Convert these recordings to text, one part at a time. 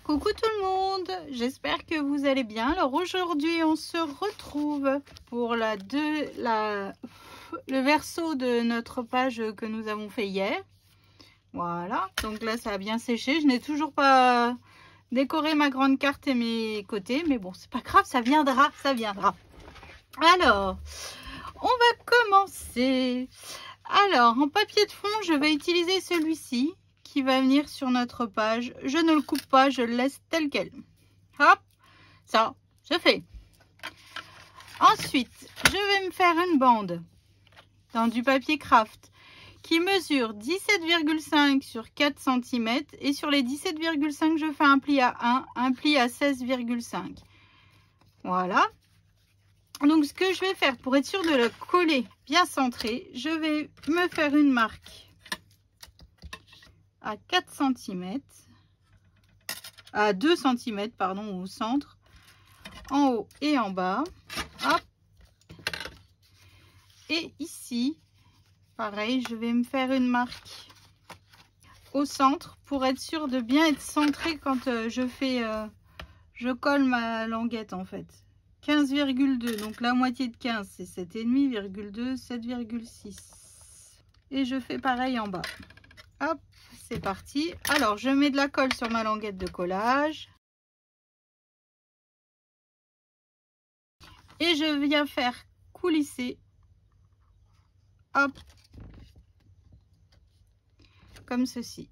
Coucou tout le monde, j'espère que vous allez bien. Alors aujourd'hui on se retrouve pour le verso de notre page que nous avons fait hier. Voilà, donc là ça a bien séché. Je n'ai toujours pas décoré ma grande carte et mes côtés, mais bon c'est pas grave, ça viendra, ça viendra. Alors, on va commencer. Alors en papier de fond je vais utiliser celui-ci qui va venir sur notre page. Je ne le coupe pas, je le laisse tel quel. Hop, ça, je fais. Ensuite, je vais me faire une bande dans du papier craft qui mesure 17,5 sur 4 cm et sur les 17,5 je fais un pli à 1, un pli à 16,5. Voilà. Donc ce que je vais faire pour être sûr de le coller bien centré, je vais me faire une marque à 4 cm, à 2 cm pardon, au centre, en haut et en bas. Hop. Et ici pareil, je vais me faire une marque au centre pour être sûr de bien être centré quand je colle ma languette en fait. 15,2, donc la moitié de 15 c'est 7,5, 7,6, et je fais pareil en bas. Hop, c'est parti. Alors je mets de la colle sur ma languette de collage et je viens faire coulisser, hop, comme ceci.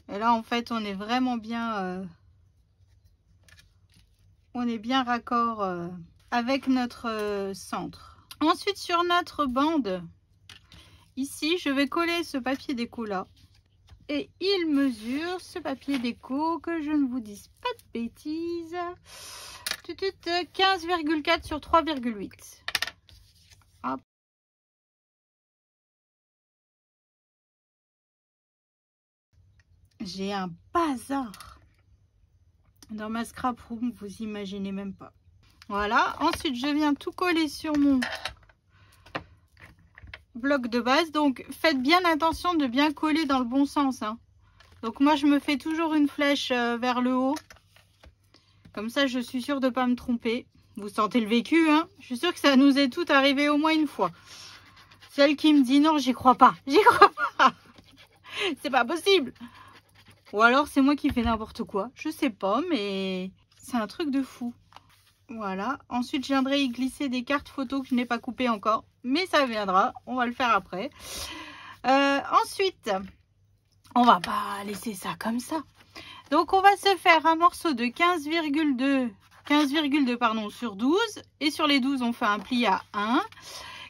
Et là en fait on est vraiment bien raccord avec notre centre. Ensuite sur notre bande ici je vais coller ce papier déco là et il mesure ce papier déco, que je ne vous dise pas de bêtises, 15,4 sur 3,8. Hop. J'ai un bazar dans ma scrap room, vous imaginez même pas. Voilà, ensuite je viens tout coller sur mon bloc de base. Donc faites bien attention de bien coller dans le bon sens, hein. Donc moi je me fais toujours une flèche vers le haut, comme ça je suis sûre de ne pas me tromper. Vous sentez le vécu, hein. Je suis sûre que ça nous est tout arrivé au moins une fois. Celle qui me dit non, j'y crois pas, c'est pas possible. Ou alors c'est moi qui fais n'importe quoi, je sais pas, mais c'est un truc de fou. Voilà, ensuite je viendrai y glisser des cartes photos que je n'ai pas coupées encore, mais ça viendra, on va le faire après. Ensuite, on va pas laisser ça comme ça. Donc on va se faire un morceau de 15,2 pardon, sur 12, et sur les 12 on fait un pli à 1.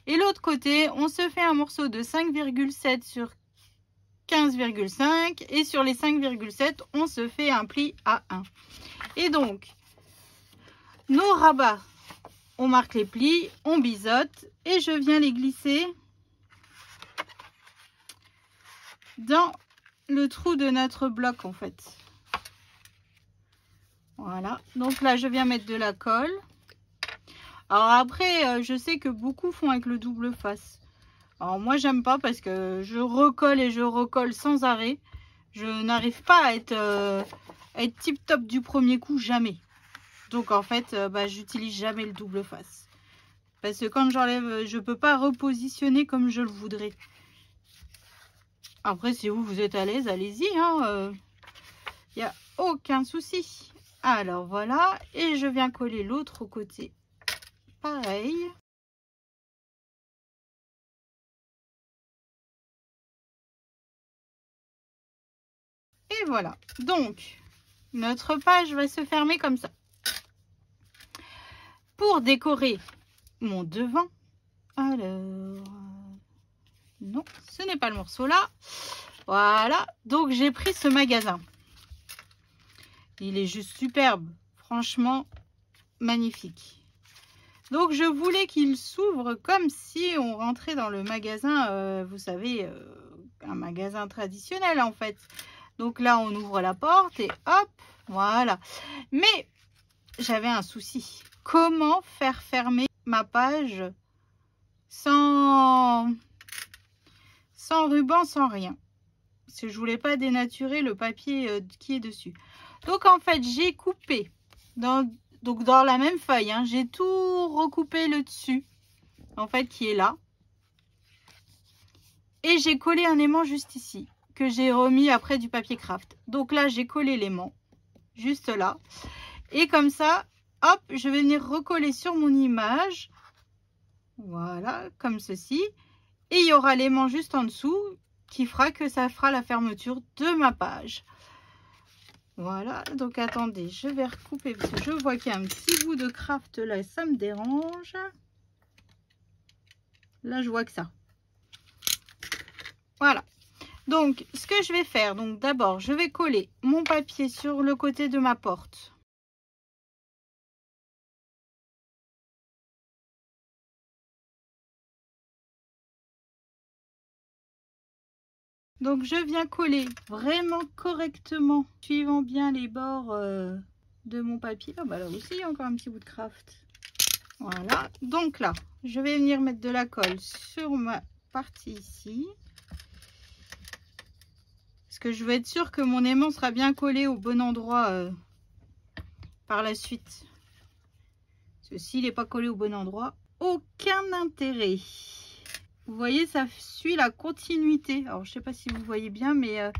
Et l'autre côté, on se fait un morceau de 5,7 sur 15,5, et sur les 5,7 on se fait un pli à 1. Et donc nos rabats, on marque les plis, on biseaute et je viens les glisser dans le trou de notre bloc en fait. Voilà, donc là je viens mettre de la colle. Alors après je sais que beaucoup font avec le double face. Alors moi j'aime pas parce que je recolle et je recolle sans arrêt. Je n'arrive pas à être tip top du premier coup, jamais. Donc en fait j'utilise jamais le double face. Parce que quand j'enlève, je peux pas repositionner comme je le voudrais. Après si vous êtes à l'aise, allez-y, hein, y a aucun souci. Alors voilà, et je viens coller l'autre côté. Pareil. Et voilà, donc notre page va se fermer comme ça. Pour décorer mon devant, alors non, ce n'est pas le morceau là. Voilà, donc j'ai pris ce magasin. Il est juste superbe, franchement magnifique. Donc je voulais qu'il s'ouvre comme si on rentrait dans le magasin, vous savez, un magasin traditionnel en fait. Donc là on ouvre la porte et hop, voilà. Mais j'avais un souci. Comment faire fermer ma page sans ruban, sans rien? parce que je voulais pas dénaturer le papier qui est dessus. Donc en fait j'ai coupé donc dans la même feuille, hein, j'ai tout recoupé le dessus en fait qui est là, et j'ai collé un aimant juste ici que j'ai remis après du papier craft. Donc là j'ai collé l'aimant juste là, et comme ça hop, je vais venir recoller sur mon image, voilà, comme ceci, et il y aura l'aimant juste en dessous qui fera que ça fera la fermeture de ma page. Voilà, donc attendez, je vais recouper parce que je vois qu'il y a un petit bout de craft là, ça me dérange. Là, je vois que ça. Voilà. Donc, ce que je vais faire, donc d'abord, je vais coller mon papier sur le côté de ma porte. Donc, je viens coller vraiment correctement, suivant bien les bords de mon papier. Ah bah là aussi, il y a encore un petit bout de craft. Voilà. Donc là, je vais venir mettre de la colle sur ma partie ici. Parce que je veux être sûre que mon aimant sera bien collé au bon endroit par la suite. Parce que s'il n'est pas collé au bon endroit, aucun intérêt. Vous voyez, ça suit la continuité. Alors, je sais pas si vous voyez bien, mais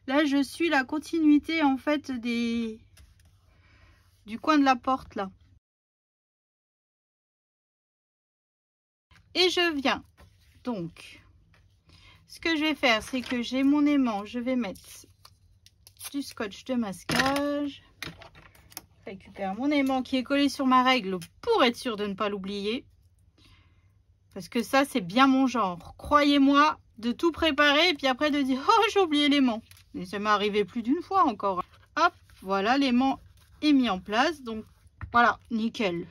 là, je suis la continuité, en fait, du coin de la porte, là. Et je viens. Donc, ce que je vais faire, c'est que j'ai mon aimant. Je vais mettre du scotch de masquage. Je récupère mon aimant qui est collé sur ma règle pour être sûr de ne pas l'oublier. Parce que ça, c'est bien mon genre. Croyez-moi, de tout préparer et puis après de dire « Oh, j'ai oublié l'aimant ». Et ça m'est arrivé plus d'une fois encore. Hop, voilà, l'aimant est mis en place. Donc, voilà, nickel.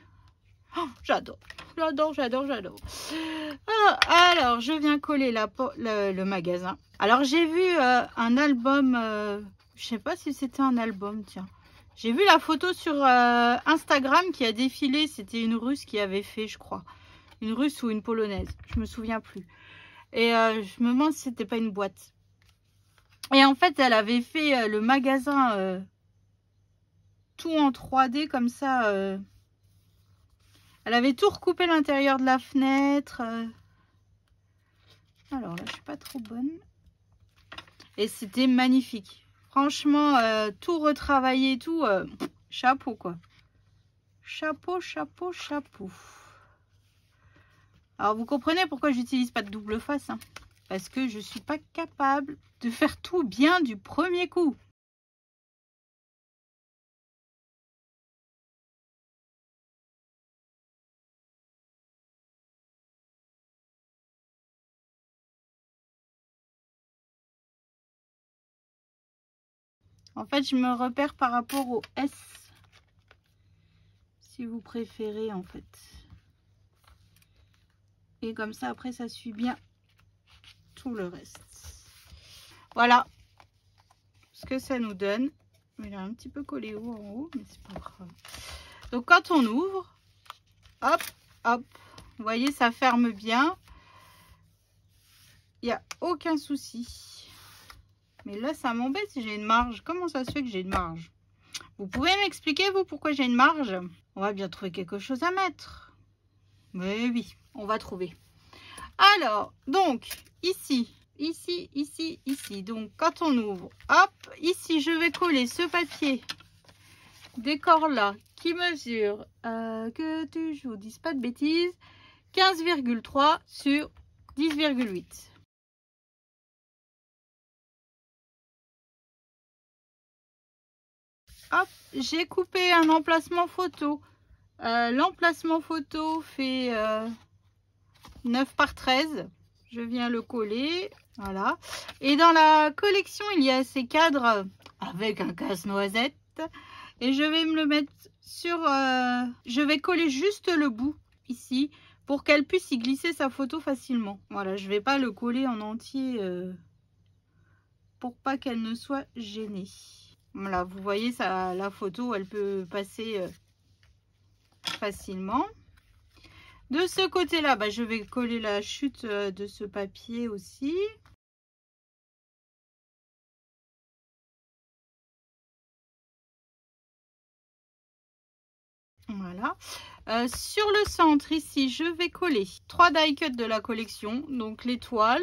Oh, j'adore, j'adore, j'adore, j'adore. Ah, alors, je viens coller le magasin. Alors, j'ai vu un album, je sais pas si c'était un album, tiens. J'ai vu la photo sur Instagram qui a défilé. C'était une Russe qui avait fait, je crois. Une Russe ou une Polonaise, je me souviens plus. Et je me demande si c'était pas une boîte. Et en fait, elle avait fait le magasin tout en 3D comme ça. Elle avait tout recoupé l'intérieur de la fenêtre. Alors là, je suis pas trop bonne. Et c'était magnifique. Franchement, tout retravaillé et tout. Chapeau, quoi. Chapeau, chapeau, chapeau. Alors, vous comprenez pourquoi j'utilise pas de double face, hein, parce que je suis pas capable de faire tout bien du premier coup. En fait, je me repère par rapport au S, si vous préférez, en fait. Et comme ça, après, ça suit bien tout le reste. Voilà ce que ça nous donne. Il est un petit peu collé haut en haut, mais c'est pas grave. Donc, quand on ouvre, hop, hop, vous voyez, ça ferme bien. Il n'y a aucun souci. Mais là, ça m'embête si j'ai une marge. Comment ça se fait que j'ai une marge? Vous pouvez m'expliquer, vous, pourquoi j'ai une marge? On va bien trouver quelque chose à mettre. Mais oui, on va trouver. Alors, donc, ici, ici, ici, ici. Donc, quand on ouvre, hop, ici, je vais coller ce papier décor là, qui mesure, que je vous dise pas de bêtises, 15,3 sur 10,8. Hop, j'ai coupé un emplacement photo. L'emplacement photo fait 9 par 13. Je viens le coller. Voilà. Et dans la collection, il y a ces cadres avec un casse-noisette. Et je vais me le mettre sur... je vais coller juste le bout ici pour qu'elle puisse y glisser sa photo facilement. Voilà, je ne vais pas le coller en entier pour pas qu'elle ne soit gênée. Voilà, vous voyez, ça, la photo, elle peut passer facilement. De ce côté-là, bah, je vais coller la chute de ce papier aussi. Voilà. Sur le centre, ici, je vais coller 3 die cut de la collection. Donc l'étoile.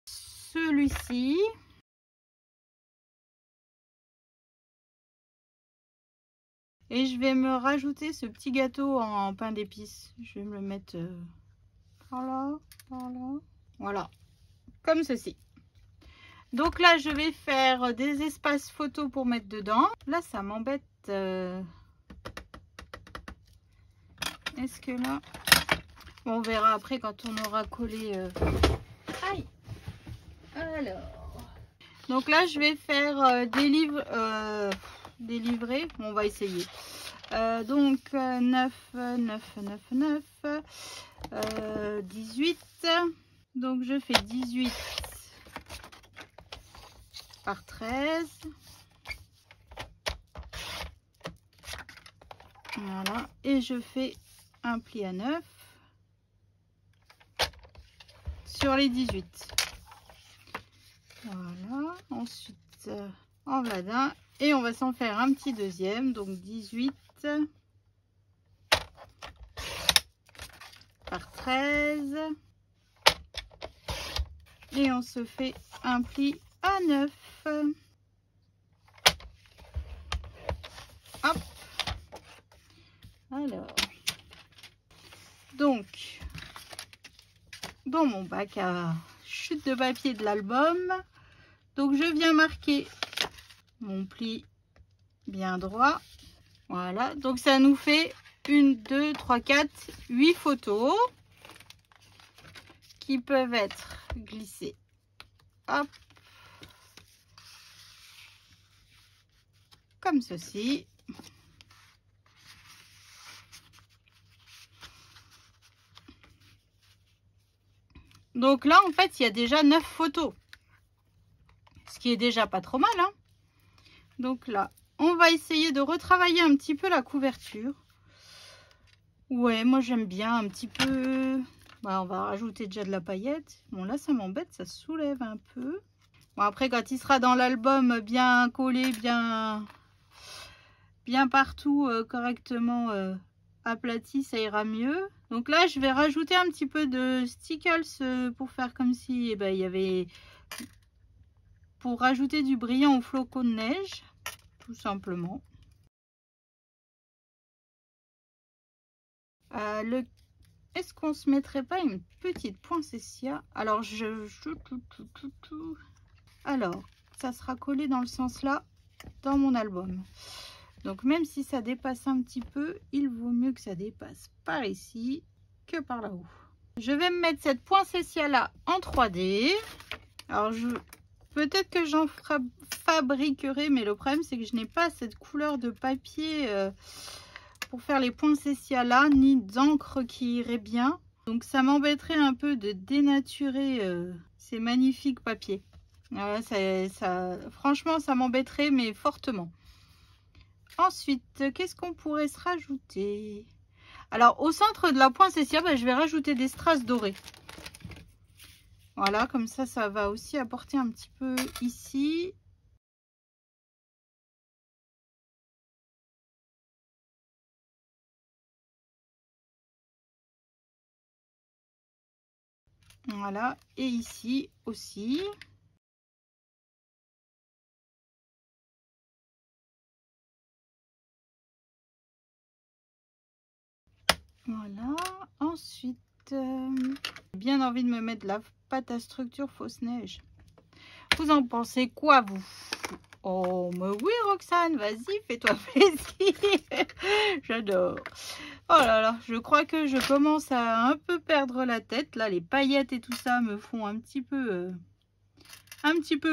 Celui-ci. Et je vais me rajouter ce petit gâteau en pain d'épices. Je vais me le mettre par là, voilà, comme ceci. Donc là, je vais faire des espaces photos pour mettre dedans. Là, ça m'embête. Est-ce que là... Bon, on verra après quand on aura collé... Aïe. Alors... Donc là, je vais faire des livres... des livrets. Bon, on va essayer. Donc 9, 9, 9, 9, 18. Donc je fais 18 par 13. Voilà. Et je fais un pli à 9 sur les 18. Voilà. Ensuite, en voilà. Et on va s'en faire un petit deuxième. Donc 18 par 13. Et on se fait un pli à 9. Hop. Alors, donc, dans mon bac à chute de papier de l'album, donc je viens marquer mon pli bien droit. Voilà, donc ça nous fait 1, 2, 3, 4, 8 photos qui peuvent être glissées. Hop. Comme ceci. Donc là, en fait, il y a déjà 9 photos. Ce qui est déjà pas trop mal, hein. Donc là, on va essayer de retravailler un petit peu la couverture. Ouais, moi j'aime bien un petit peu... Bah, on va rajouter déjà de la paillette. Bon, là, ça m'embête, ça soulève un peu. Bon, après, quand il sera dans l'album, bien collé, bien partout, correctement aplati, ça ira mieux. Donc là, je vais rajouter un petit peu de stickles pour faire comme si il y avait... Pour rajouter du brillant au flocon de neige, tout simplement. Est-ce qu'on se mettrait pas une petite poinsettia? Alors, alors, ça sera collé dans le sens là, dans mon album. Donc, même si ça dépasse un petit peu, il vaut mieux que ça dépasse par ici que par là-haut. Je vais me mettre cette poinsettia là en 3D. Alors, peut-être que j'en fabriquerai, mais le problème, c'est que je n'ai pas cette couleur de papier... pour faire les poinsettias là, ni d'encre qui irait bien. Donc ça m'embêterait un peu de dénaturer ces magnifiques papiers. Franchement, ça m'embêterait, mais fortement. Ensuite, qu'est-ce qu'on pourrait se rajouter? Alors, au centre de la poinsettia, je vais rajouter des strass dorés. Voilà, comme ça va aussi apporter un petit peu ici. Voilà, et ici aussi. Voilà, ensuite, j'ai bien envie de me mettre de la pâte à structure fausse neige. Vous en pensez quoi, vous? Oh, mais oui, Roxane, vas-y, fais-toi plaisir. J'adore. Oh là là, je crois que je commence à un peu perdre la tête. Là, les paillettes et tout ça me font un petit peu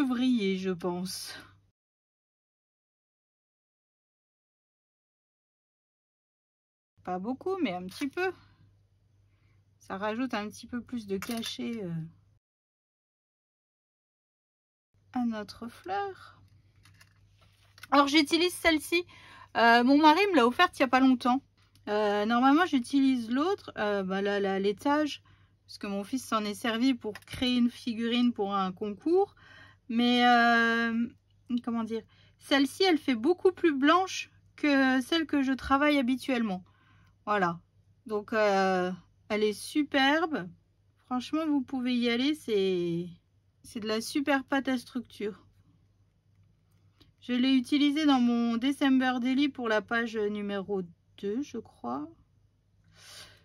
vriller, je pense. Pas beaucoup, mais un petit peu. Ça rajoute un petit peu plus de cachet à notre fleur. Alors, j'utilise celle-ci. Mon mari me l'a offerte il n'y a pas longtemps. Normalement, j'utilise l'autre, la laitage, parce que mon fils s'en est servi pour créer une figurine pour un concours. Mais comment dire, celle-ci, elle fait beaucoup plus blanche que celle que je travaille habituellement. Voilà. Donc, elle est superbe. Franchement, vous pouvez y aller. C'est de la super pâte à structure. Je l'ai utilisée dans mon December Daily pour la page numéro 2, je crois.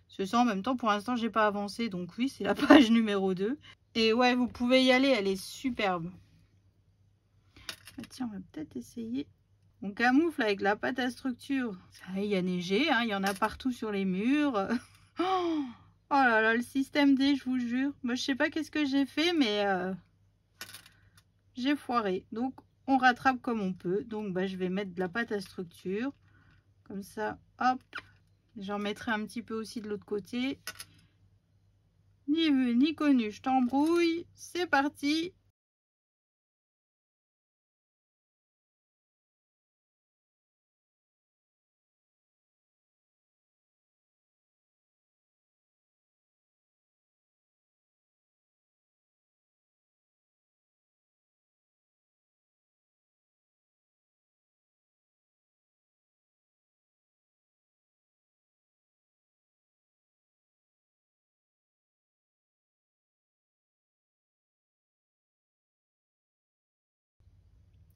C'est ça, en même temps, pour l'instant, j'ai pas avancé. Donc oui, c'est la page numéro 2. Et ouais, vous pouvez y aller. Elle est superbe. Ah, tiens, on va peut-être essayer. On camoufle avec la pâte à structure. Ça y est, il y a neigé, hein, il y en a partout sur les murs. Oh là là, le système D, je vous jure. Moi, je sais pas qu'est-ce que j'ai fait, mais j'ai foiré. Donc, on rattrape comme on peut. Donc, bah, je vais mettre de la pâte à structure. Comme ça, hop. J'en mettrai un petit peu aussi de l'autre côté. Ni vu, ni connu, je t'embrouille. C'est parti.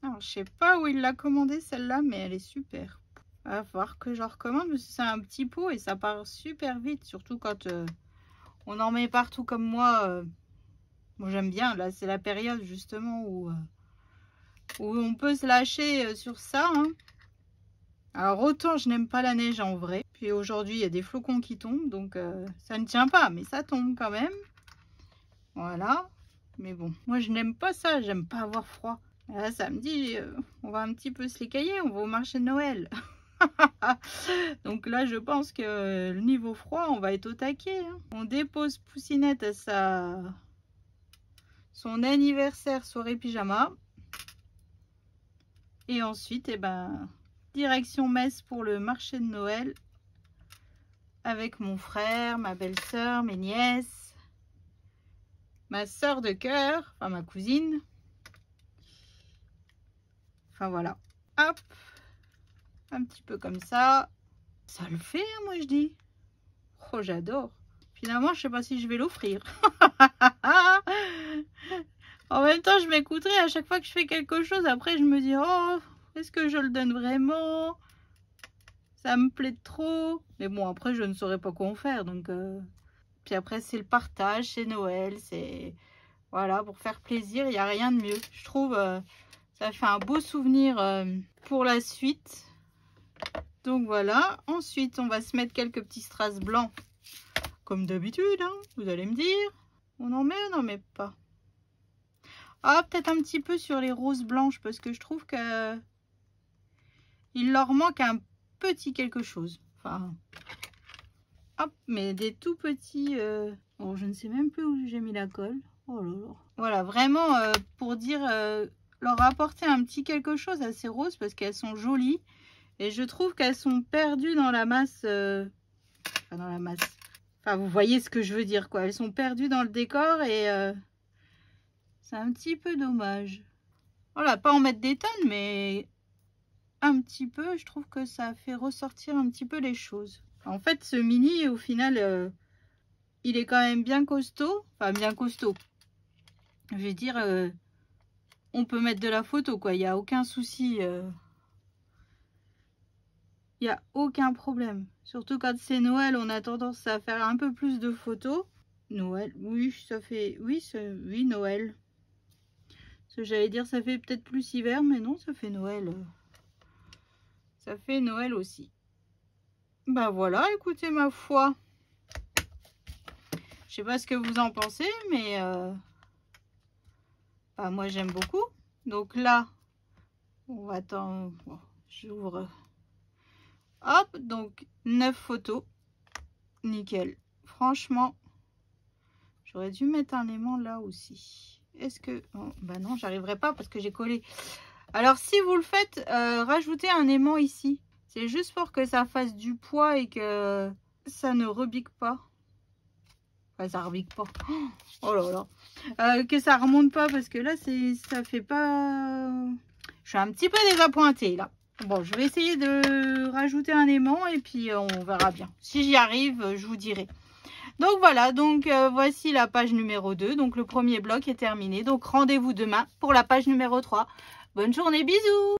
Alors, je sais pas où il l'a commandé celle-là, mais elle est super. Il va falloir que je recommande parce que c'est un petit pot et ça part super vite, surtout quand on en met partout comme moi. Moi j'aime bien, là c'est la période justement où on peut se lâcher sur ça. Hein. Alors autant je n'aime pas la neige en vrai. Puis aujourd'hui il y a des flocons qui tombent, donc ça ne tient pas, mais ça tombe quand même. Voilà. Mais bon, moi je n'aime pas ça, j'aime pas avoir froid. Et là samedi, on va un petit peu se les cailler, on va au marché de Noël. Donc là je pense que le niveau froid on va être au taquet. Hein. On dépose Poussinette à son anniversaire soirée pyjama. Et ensuite, eh ben, direction Metz pour le marché de Noël avec mon frère, ma belle-sœur, mes nièces, ma sœur de cœur, enfin ma cousine. Enfin voilà. Hop. Un petit peu comme ça. Ça le fait, hein, moi je dis. Oh, j'adore. Finalement, je sais pas si je vais l'offrir. En même temps, je m'écouterai à chaque fois que je fais quelque chose. Après, je me dis, oh, est-ce que je le donne vraiment? Ça me plaît trop. Mais bon, après, je ne saurais pas quoi en faire. Donc, puis après, c'est le partage, c'est Noël. C'est, voilà, pour faire plaisir, il n'y a rien de mieux. Je trouve, ça fait un beau souvenir pour la suite. Donc, voilà. Ensuite, on va se mettre quelques petits strass blancs. Comme d'habitude, hein, vous allez me dire. On en met ou on n'en met pas? Ah, peut-être un petit peu sur les roses blanches parce que je trouve que il leur manque un petit quelque chose. Enfin, hop, mais des tout petits... Oh, je ne sais même plus où j'ai mis la colle. Oh là là. Voilà, vraiment pour dire... leur apporter un petit quelque chose à ces roses parce qu'elles sont jolies. Et je trouve qu'elles sont perdues dans la masse... Enfin, dans la masse... Enfin, vous voyez ce que je veux dire, quoi. Elles sont perdues dans le décor et... c'est un petit peu dommage. Voilà, pas en mettre des tonnes, mais un petit peu, je trouve que ça fait ressortir un petit peu les choses. En fait, ce mini, au final, il est quand même bien costaud. Enfin, bien costaud. Je vais dire, on peut mettre de la photo, quoi. Il n'y a aucun souci. Il n'y a aucun problème. Surtout quand c'est Noël, on a tendance à faire un peu plus de photos. Noël, oui, ça fait... Oui, oui, Noël. Ce que j'allais dire, ça fait peut-être plus hiver, mais non, ça fait Noël. Ça fait Noël aussi. Bah voilà, écoutez, ma foi. Je sais pas ce que vous en pensez, mais bah, moi j'aime beaucoup. Donc là, on va attendre. Bon, j'ouvre. Hop, donc 9 photos. Nickel. Franchement, j'aurais dû mettre un aimant là aussi. Est-ce que... Oh, bah non, j'arriverai pas parce que j'ai collé. Alors si vous le faites, rajoutez un aimant ici. C'est juste pour que ça fasse du poids et que ça ne rebique pas. Enfin, ça rebique pas. Oh là là. Que ça remonte pas parce que là, ça fait pas... Je suis un petit peu désappointée là. Bon, je vais essayer de rajouter un aimant et puis on verra bien. Si j'y arrive, je vous dirai. Donc voilà, donc voici la page numéro 2. Donc le premier bloc est terminé. Donc rendez-vous demain pour la page numéro 3. Bonne journée, bisous!